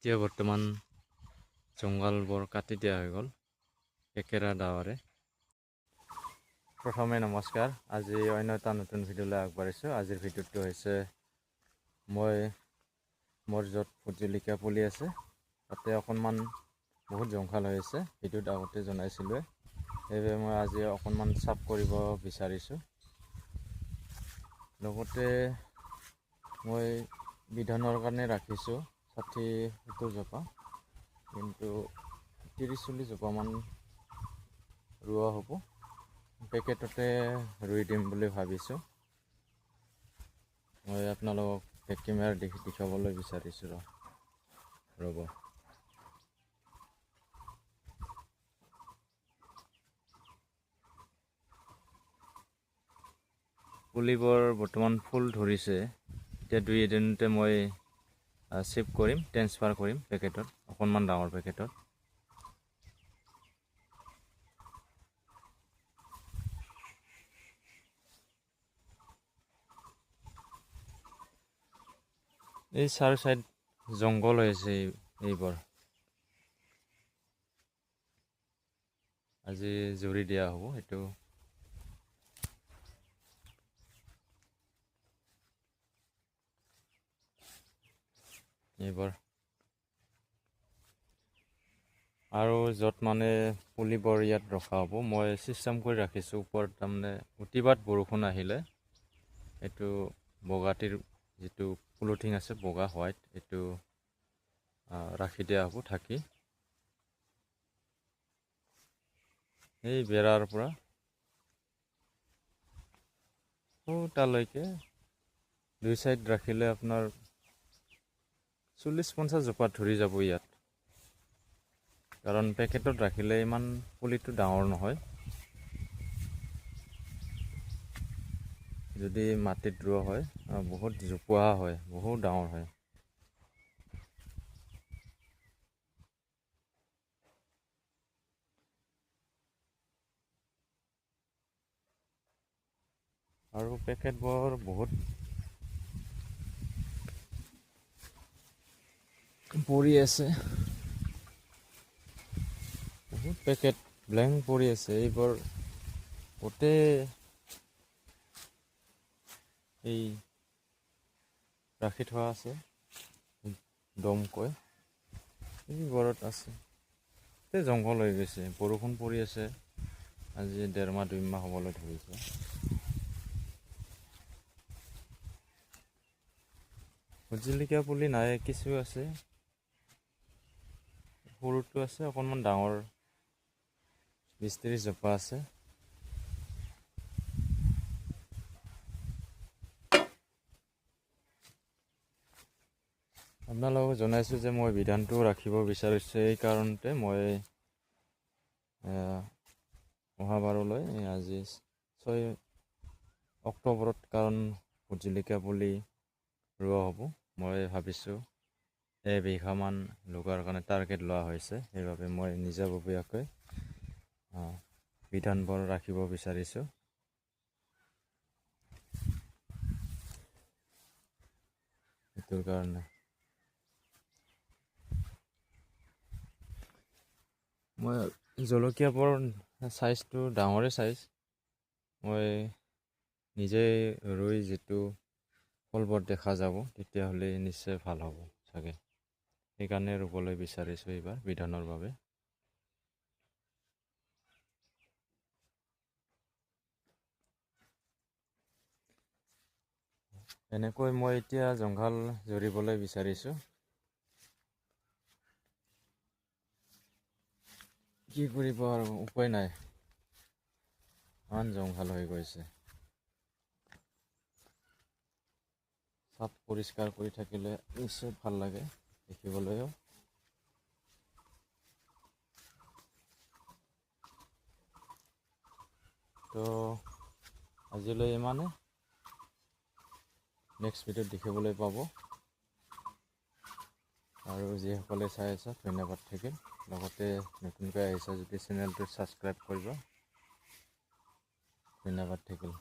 এতিয়া বৰ্তমান জংঘলবোৰ কাটি দিয়া হৈ গ'ল কেকেৰা ডাৱৰে। প্ৰথমে নমস্কাৰ, আজি অন্য এটা নতুন ভিডিঅ'লৈ আগবাঢ়িছোঁ। আজিৰ ভিডিঅ'টো হৈছে মই মোৰ য'ত ভোট জলকীয়া পুলি আছে তাতে অকণমান বহুত জংঘল হৈ আছে, ভিডিঅ'ত আগতে জনাইছিলোঁ। সেইবাবে মই আজি অকণমান চাফ কৰিব বিচাৰিছোঁ। লগতে মই বিধানৰ কাৰণে ৰাখিছোঁ 60-70 জোপা, কিন্তু 30-40 জোপামান ৰোৱা হ'ব। পেকেটতে ৰুই দিম বুলি ভাবিছোঁ। মই আপোনালোকক বেক কেমেৰা দেখাবলৈ বিচাৰিছোঁ। ৰ'ব। পুলিবোৰ বৰ্তমান ফুল ধৰিছে। এতিয়া 2 এদিনতে মই শ্বিফ্ট কৰিম, ট্ৰেন্সফাৰ কৰিম পেকেটত, অকণমান ডাঙৰ পেকেটত। এই চাৰ চাইড জংঘল হৈ আছে এইবোৰ, আজি জুৰি দিয়া হ'ব এইটো। এইবোৰ আৰু য'ত মানে পুলিবোৰ ইয়াত ৰখা হ'ব, মই চিষ্টেম কৰি ৰাখিছোঁ। ওপৰত তাৰমানে অতিপাত বৰষুণ আহিলে এইটো বগাটিৰ যিটো পলিথিন আছে, বগা হোৱাইট, এইটো ৰাখি দিয়া হ'ব ঢাকি। এই বেৰাৰ পৰা তালৈকে 2 চাইড ৰাখিলে আপোনাৰ 40-50 জোপা ধৰি যাব ইয়াত। কাৰণ পেকেটত ৰাখিলে ইমান পুলিটো ডাঙৰ নহয়। যদি মাটিত ৰোৱা হয় বহুত জোপোহা হয়, বহুত ডাঙৰ হয়। আৰু পেকেটবোৰ বহুত পৰি আছে, বহুত পেকেট ব্লেংক পৰি আছে। এইবোৰ গোটেই এই ৰাখি থোৱা আছে দমকৈ, এইবোৰত আছে। গোটেই জংঘল হৈ গৈছে, বৰষুণ পৰি আছে। আজি 1.5 মাহ 2 মাহ হ'বলৈ ধৰিছে। ভোট জলকীয়া পুলি নাই, কিছু আছে, সৰুটো আছে, অকণমান ডাঙৰ 20-30 জোপা আছে। আপোনালোকক জনাইছোঁ যে মই বিধানটো ৰাখিব বিচাৰিছোঁ। এই কাৰণতে মই অহাবাৰলৈ আজি 6 অক্টোবৰত কাৰণ ভোট জলকীয়া পুলি ৰোৱা হ'ব। মই ভাবিছোঁ 1 বিঘামান লগাৰ কাৰণে টাৰ্গেট লোৱা হৈছে। সেইবাবে মই নিজাববীয়াকৈ বিধানবোৰ ৰাখিব বিচাৰিছোঁ। সেইটোৰ কাৰণে মই জলকীয়াবোৰ চাইজটো ডাঙৰে চাইজ, মই নিজে ৰুই যিটো ফলবোৰ দেখা যাব তেতিয়াহ'লে নিশ্চয় ভাল হ'ব চাগে। সেইকাৰণে ৰুবলৈ বিচাৰিছোঁ এইবাৰ বিধানৰ বাবে। এনেকৈ মই এতিয়া জংঘল জুৰিবলৈ বিচাৰিছোঁ। কি কৰিব আৰু উপায় নাই, ইমান জংঘল হৈ গৈছে। চাফ পৰিষ্কাৰ কৰি থাকিলে নিশ্চয় ভাল লাগে দেখিবলৈও। তো আজিলৈ ইমানে, নেক্সট ভিডিঅ'ত দেখিবলৈ পাব। আৰু যিসকলে চাই আছে ধন্যবাদ থাকিল। লগতে নতুনকৈ আহিছে যদি চেনেলটো ছাবস্ক্ৰাইব কৰিব, ধন্যবাদ থাকিল।